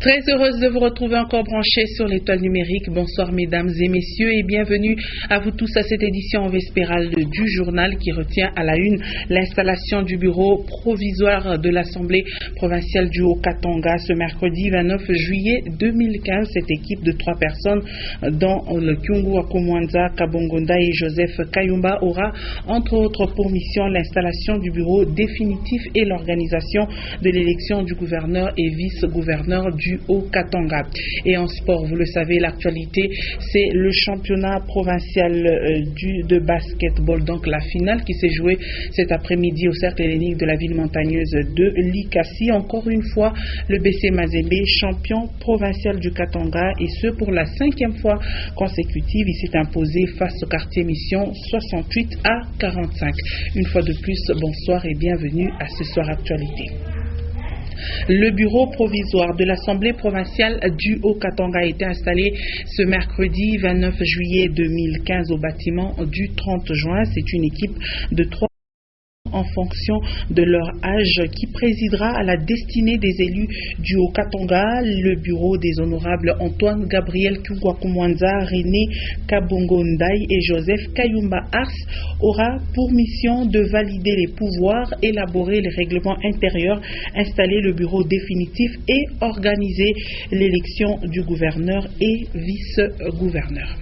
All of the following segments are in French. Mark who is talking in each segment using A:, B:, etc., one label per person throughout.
A: Très heureuse de vous retrouver encore branchés sur l'étoile numérique. Bonsoir mesdames et messieurs et bienvenue à vous tous à cette édition vespérale du journal qui retient à la une l'installation du bureau provisoire de l'Assemblée provinciale du Haut-Katanga ce mercredi 29 juillet 2015. Cette équipe de 3 personnes dont le Kyungu Akomwanza Kabongonda et Joseph Kayumba aura entre autres pour mission l'installation du bureau définitif et l'organisation de l'élection du gouverneur et vice-gouverneur du Haut-Katanga. Et en sport, vous le savez, l'actualité, c'est le championnat provincial de basketball, donc la finale qui s'est jouée cet après-midi au cercle hellénique de la ville montagneuse de Likasi. Encore une fois, le BC Mazembe, champion provincial du Katanga, et ce pour la 5e fois consécutive, il s'est imposé face au quartier mission 68-45. Une fois de plus, bonsoir et bienvenue à ce soir actualité. Le bureau provisoire de l'Assemblée provinciale du Haut-Katanga a été installé ce mercredi 29 juillet 2015 au bâtiment du 30 juin. C'est une équipe de 3 en fonction de leur âge qui présidera à la destinée des élus du Haut-Katanga. Le bureau des honorables Antoine Gabriel Kyungwakumwanza, René Kabongondai et Joseph Kayumba Ars aura pour mission de valider les pouvoirs, élaborer les règlements intérieurs, installer le bureau définitif et organiser l'élection du gouverneur et vice-gouverneur.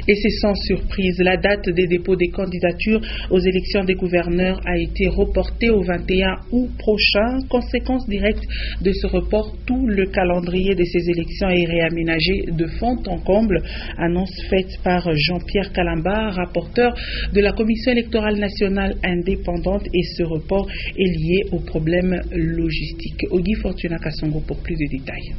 A: Et c'est sans surprise, la date des dépôts des candidatures aux élections des gouverneurs a été reportée au 21 août prochain. Conséquence directe de ce report, tout le calendrier de ces élections est réaménagé de fond en comble. Annonce faite par Jean-Pierre Kalamba, rapporteur de la Commission électorale nationale indépendante, et ce report est lié aux problèmes logistiques. Ogi Fortuna Kassongo pour plus de détails.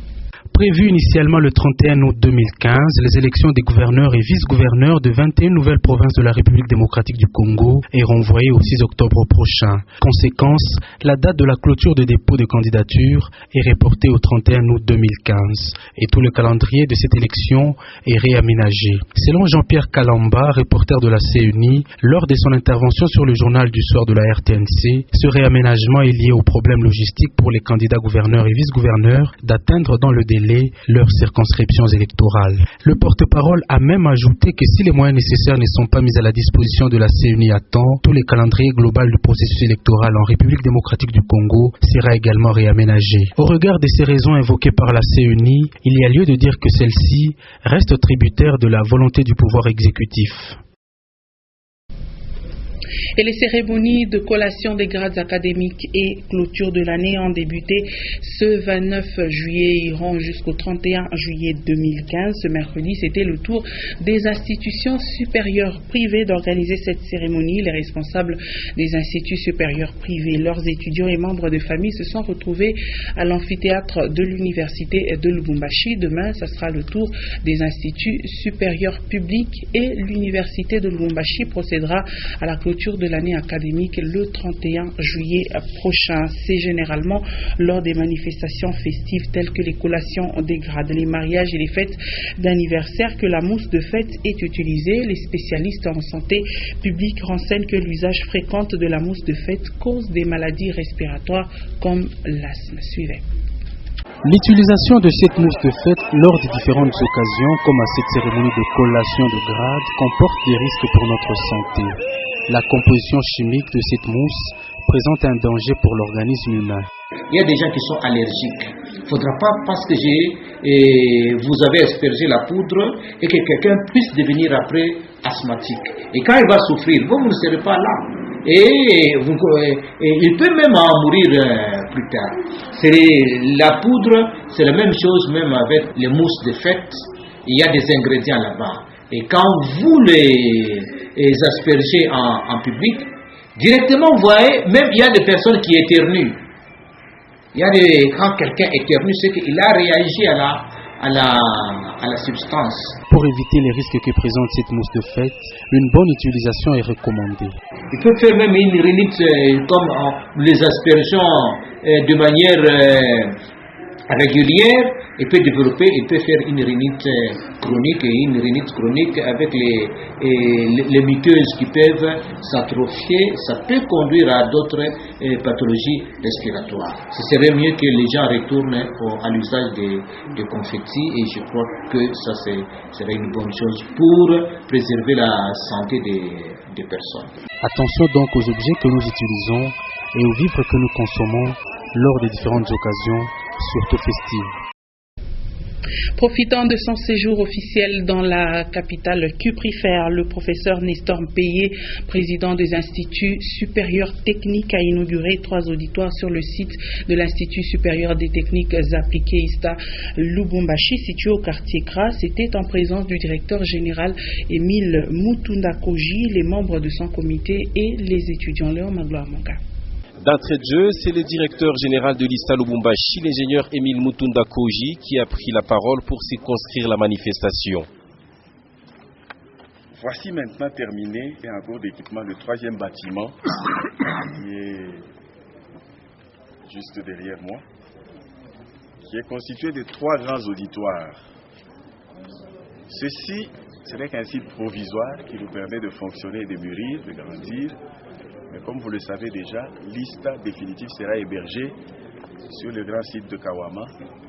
B: Prévu initialement le 31 août 2015, les élections des gouverneurs et vice-gouverneurs de 21 nouvelles provinces de la République démocratique du Congo est renvoyée au 6 octobre prochain. Conséquence, la date de la clôture de dépôt de candidature est reportée au 31 août 2015 et tout le calendrier de cette élection est réaménagé. Selon Jean-Pierre Kalamba, reporter de la CENI, lors de son intervention sur le journal du soir de la RTNC, ce réaménagement est lié aux problèmes logistiques pour les candidats gouverneurs et vice-gouverneurs d'atteindre dans le délai leurs circonscriptions électorales. Le porte-parole a même ajouté que si les moyens nécessaires ne sont pas mis à la disposition de la CENI à temps, tout le calendrier global du processus électoral en République démocratique du Congo sera également réaménagé. Au regard de ces raisons évoquées par la CENI, il y a lieu de dire que celle-ci reste tributaire de la volonté du pouvoir exécutif.
A: Et les cérémonies de collation des grades académiques et clôture de l'année ont débuté ce 29 juillet et iront jusqu'au 31 juillet 2015. Ce mercredi, c'était le tour des institutions supérieures privées d'organiser cette cérémonie. Les responsables des instituts supérieurs privés, leurs étudiants et membres de famille se sont retrouvés à l'amphithéâtre de l'université de Lubumbashi. Demain, ce sera le tour des instituts supérieurs publics et l'université de Lubumbashi procédera à la clôture de l'année académique le 31 juillet prochain. C'est généralement lors des manifestations festives telles que les collations des grades, les mariages et les fêtes d'anniversaire que la mousse de fête est utilisée. Les spécialistes en santé publique renseignent que l'usage fréquent de la mousse de fête cause des maladies respiratoires comme l'asthme. Suivez.
B: L'utilisation de cette mousse de fête lors de différentes occasions, comme à cette cérémonie de collation de grade, comporte des risques pour notre santé. La composition chimique de cette mousse présente un danger pour l'organisme humain.
C: Il y a des gens qui sont allergiques. Il ne faudra pas, parce que vous avez aspergé la poudre, et que quelqu'un puisse devenir après asthmatique. Et quand il va souffrir, vous ne serez pas là. Et il peut même en mourir plus tard. La poudre, c'est la même chose même avec les mousses de fête. Il y a des ingrédients là-bas. Et quand vous les aspergez en public, directement vous voyez, même il y a des personnes qui éternuent. Quand quelqu'un éternue, c'est qu'il a réagi à la substance.
B: Pour éviter les risques que présente cette mousse de fête, une bonne utilisation est recommandée.
C: Il peut faire même une rhinite comme les aspersions de manière régulière. il peut développer, il peut faire une rhinite chronique, et une rhinite chronique avec les muqueuses qui peuvent s'atrophier, ça peut conduire à d'autres pathologies respiratoires. Ce serait mieux que les gens retournent à l'usage de confettis, et je crois que ça serait une bonne chose pour préserver la santé des personnes.
B: Attention donc aux objets que nous utilisons et aux vivres que nous consommons lors des différentes occasions, surtout festives.
A: Profitant de son séjour officiel dans la capitale cuprifère, le professeur Nestor Mpeye, président des instituts supérieurs techniques, a inauguré 3 auditoires sur le site de l'Institut supérieur des techniques appliquées ISTA Lubumbashi, situé au quartier Kra. C'était en présence du directeur général Émile Mutunda Koji, les membres de son comité et les étudiants. Léon Magloire Monga.
D: D'entrée de jeu, c'est le directeur général de l'ISTA Lubumbashi, l'ingénieur Émile Mutunda Koji, qui a pris la parole pour circonscrire la manifestation.
E: Voici maintenant terminé et en cours d'équipement le 3e bâtiment qui est juste derrière moi, qui est constitué de 3 grands auditoires. Ceci, ce n'est qu'un site provisoire qui nous permet de fonctionner et de mûrir, de grandir. Mais comme vous le savez déjà, l'ISTA définitive sera hébergée sur le grand site de Kawama,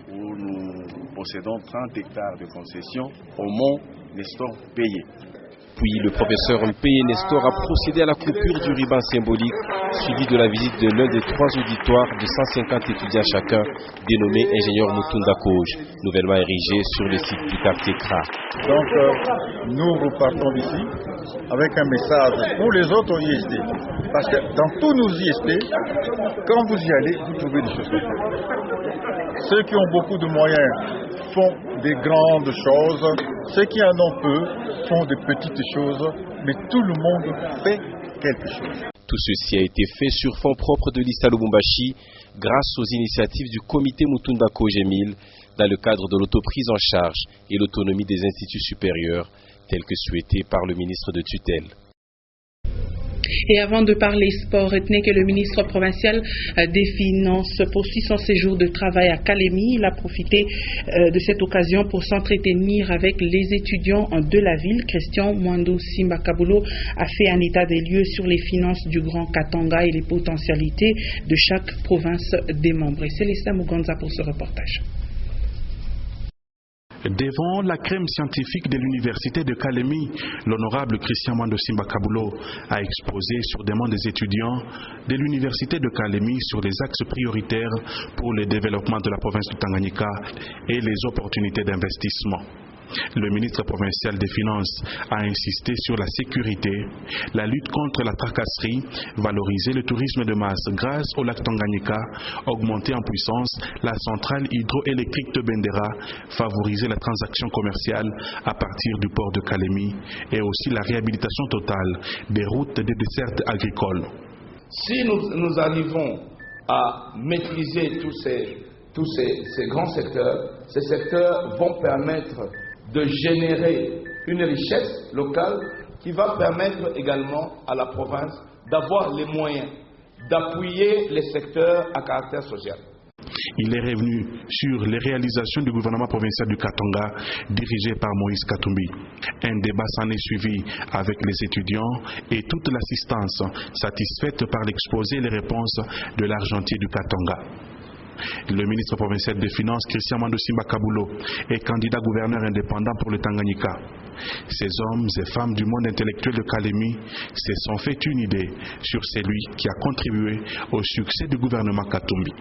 E: où nous possédons 30 hectares de concession au mont Nestor Mpeye.
D: Puis le professeur Mpeye Nestor a procédé à la coupure du ruban symbolique, suivi de la visite de l'un des 3 auditoires de 150 étudiants chacun, dénommé ingénieur Mutunda Koji, nouvellement érigé sur le site du quartier Kra.
F: Donc nous repartons d'ici avec un message pour les autres IST. Parce que dans tous nos IST, quand vous y allez, vous trouvez des choses comme ça. Ceux qui ont beaucoup de moyens font des grandes choses, ceux qui en ont peu font de petites choses, mais tout le monde fait quelque chose.
D: Tout ceci a été fait sur fonds propres de l'ISTA Lubumbashi grâce aux initiatives du comité Mutunda Koji Émile dans le cadre de l'autoprise en charge et l'autonomie des instituts supérieurs tels que souhaités par le ministre de tutelle.
A: Et avant de parler sport, retenez que le ministre provincial des Finances poursuit son séjour de travail à Kalemi. Il a profité de cette occasion pour s'entretenir avec les étudiants de la ville. Christian Mwando Simba Kabulo a fait un état des lieux sur les finances du Grand Katanga et les potentialités de chaque province des membres. Et Célestin Muganza pour ce reportage.
G: Devant la crème scientifique de l'université de Kalemi, l'honorable Christian Mwando Simba Kabulo a exposé sur demande des étudiants de l'université de Kalemi sur les axes prioritaires pour le développement de la province du Tanganyika et les opportunités d'investissement. Le ministre provincial des Finances a insisté sur la sécurité, la lutte contre la tracasserie, valoriser le tourisme de masse grâce au lac Tanganyika, augmenter en puissance la centrale hydroélectrique de Bendera, favoriser la transaction commerciale à partir du port de Kalemi et aussi la réhabilitation totale des routes des dessertes agricoles.
H: Si nous arrivons à maîtriser tous ces grands secteurs, ces secteurs vont permettre de générer une richesse locale qui va permettre également à la province d'avoir les moyens d'appuyer les secteurs à caractère social.
G: Il est revenu sur les réalisations du gouvernement provincial du Katanga dirigé par Moïse Katumbi. Un débat s'en est suivi avec les étudiants et toute l'assistance satisfaite par l'exposé et les réponses de l'argentier du Katanga. Le ministre provincial des Finances, Christian Mwando Simba Kabulo, est candidat gouverneur indépendant pour le Tanganyika. Ces hommes et femmes du monde intellectuel de Kalemi se sont fait une idée sur celui qui a contribué au succès du gouvernement Katumbi.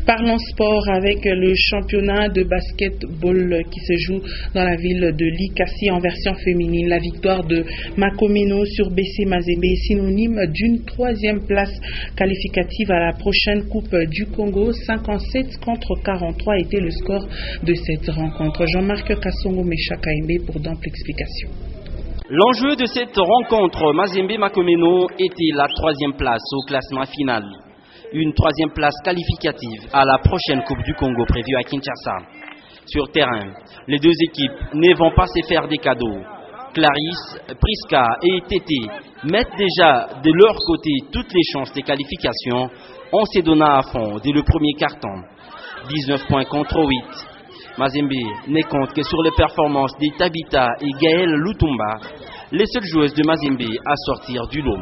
A: Parlons sport avec le championnat de basketball qui se joue dans la ville de Likasi en version féminine. La victoire de Makomeno sur BC Mazembe est synonyme d'une 3e place qualificative à la prochaine Coupe du Congo. 57 contre 43 était le score de cette rencontre. Jean-Marc Kassongo Meshakaembe pour d'amples explications.
I: L'enjeu de cette rencontre Mazembe-Makomeno était la 3e place au classement final. Une 3e place qualificative à la prochaine Coupe du Congo prévue à Kinshasa. Sur terrain, les deux équipes ne vont pas se faire des cadeaux. Clarisse, Priska et Tété mettent déjà de leur côté toutes les chances de qualification On s'est donné à fond dès le premier carton. 19 points contre 8. Mazembe n'est compte que sur les performances des Tabita et Gaël Lutumba, les seules joueuses de Mazembe à sortir du lot.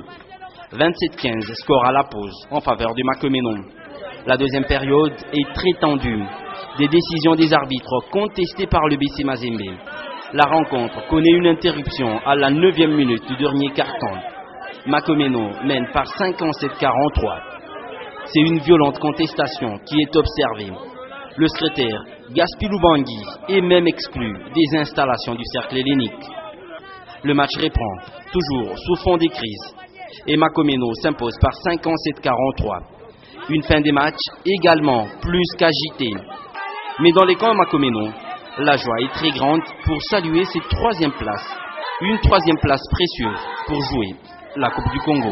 I: 27-15 score à la pause en faveur du Makomeno. La deuxième période est très tendue. Des décisions des arbitres contestées par le BC Mazembe. La rencontre connaît une interruption à la 9e minute du dernier carton. Makomeno mène par 57-43. C'est une violente contestation qui est observée. Le secrétaire Gaspilou Bangui est même exclu des installations du cercle hellénique. Le match reprend, toujours sous fond des crises. Et Makomeno s'impose par 57-43. Une fin des matchs également plus qu'agitée. Mais dans les camps Makomeno, la joie est très grande pour saluer cette troisième place. Une troisième place précieuse pour jouer la Coupe du Congo.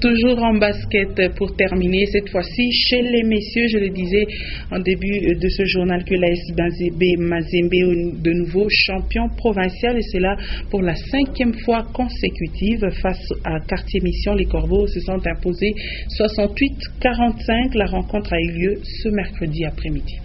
A: Toujours en basket pour terminer, cette fois-ci chez les messieurs, je le disais en début de ce journal que l'AS Mazembe est de nouveau champion provincial et c'est là pour la 5e fois consécutive face à Quartier Mission. Les Corbeaux se sont imposés 68-45. La rencontre a eu lieu ce mercredi après-midi.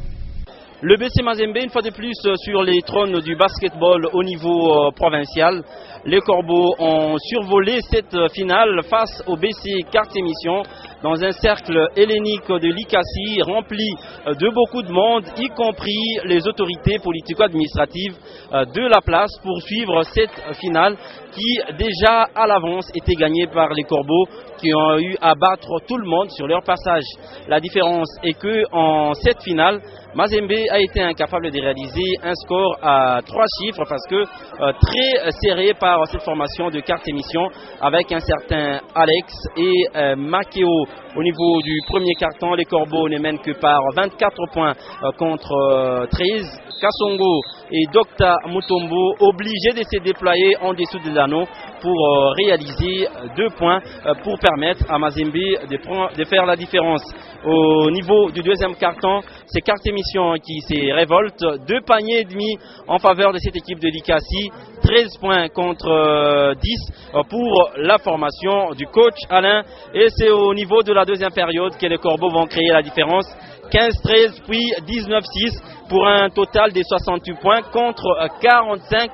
I: Le BC Mazembe, une fois de plus, sur les trônes du basketball au niveau provincial. Les Corbeaux ont survolé cette finale face au BC Quartier Mission dans un cercle hellénique de l'ICACI rempli de beaucoup de monde, y compris les autorités politico-administratives de la place pour suivre cette finale qui déjà à l'avance était gagnée par les Corbeaux qui ont eu à battre tout le monde sur leur passage. La différence est que en cette finale, Mazembe a été incapable de réaliser un score à 3 chiffres parce que très serré par cette formation de Quartier Mission avec un certain Alex et Makeo. Au niveau du premier carton, les Corbeaux ne mènent que par 24 points contre 13. Kasongo et Dr Mutombo obligés de se déployer en dessous de l'anneau pour réaliser 2 points pour permettre à Mazembe de faire la différence. Au niveau du deuxième carton, c'est Quartier Mission qui se révolte. 2 paniers et demi en faveur de cette équipe de l'ICACI. 13 points contre 10 pour la formation du coach Alain. Et c'est au niveau de la deuxième période que les Corbeaux vont créer la différence. 15-13 puis 19-6 pour un total de 68 points contre 45.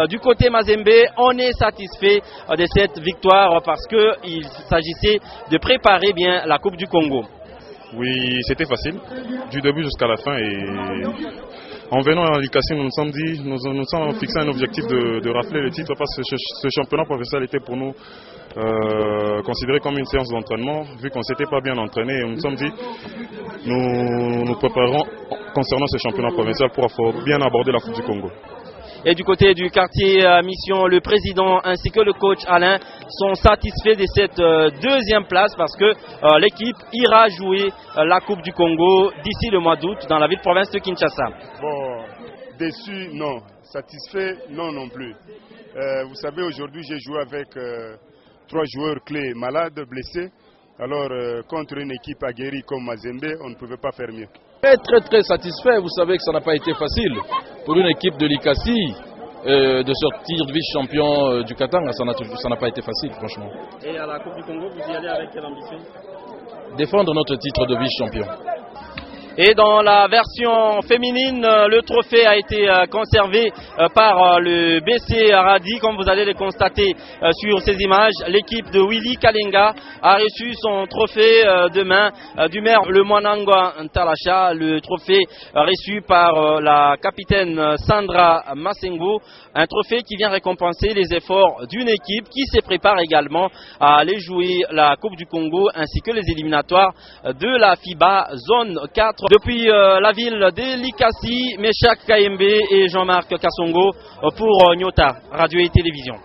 I: Du côté Mazembe, on est satisfait de cette victoire parce qu'il s'agissait de préparer bien la Coupe du Congo.
J: Oui, c'était facile, du début jusqu'à la fin. Et en venant à l'ICACI, nous nous sommes dit, nous sommes fixé un objectif de rafler le titre parce que ce championnat provincial était pour nous considéré comme une séance d'entraînement. Vu qu'on ne s'était pas bien entraîné, nous nous sommes dit, nous nous préparerons concernant ce championnat provincial pour bien aborder la Coupe du Congo.
I: Et du côté du quartier Mission, le président ainsi que le coach Alain sont satisfaits de cette deuxième place parce que l'équipe ira jouer la Coupe du Congo d'ici le mois d'août dans la ville-province de Kinshasa.
K: Bon, déçu, non. Satisfait, non plus. Vous savez, aujourd'hui, j'ai joué avec 3 joueurs clés malades, blessés. Alors, contre une équipe aguerrie comme Mazembe, on ne pouvait pas faire mieux.
L: Très satisfait. Vous savez que ça n'a pas été facile pour une équipe de l'ICACI de sortir vice-champion du Katanga. Ça n'a pas été facile, franchement.
I: Et à la Coupe du Congo, vous y allez avec quelle ambition?
L: Défendre notre titre de vice-champion.
I: Et dans la version féminine, le trophée a été conservé par le BC Aradi. Comme vous allez le constater sur ces images, l'équipe de Willy Kalenga a reçu son trophée demain du maire le Mwanangwa Ntalasha. Le trophée reçu par la capitaine Sandra Masengo. Un trophée qui vient récompenser les efforts d'une équipe qui se prépare également à aller jouer la Coupe du Congo ainsi que les éliminatoires de la FIBA Zone 4. Depuis la ville de l'ICACI, Meshak Kayembe et Jean-Marc Kasongo pour Nyota, Radio et Télévision.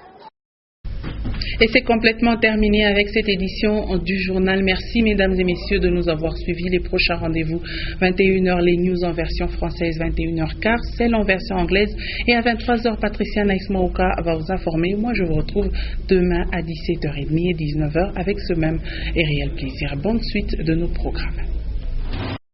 A: Et c'est complètement terminé avec cette édition du journal. Merci mesdames et messieurs de nous avoir suivis. Les prochains rendez-vous, 21h les news en version française, 21h15 celle en version anglaise, et à 23h Patricia Naïsmaouka va vous informer. Moi je vous retrouve demain à 17h30 et 19h avec ce même et réel plaisir. Bonne suite de nos programmes.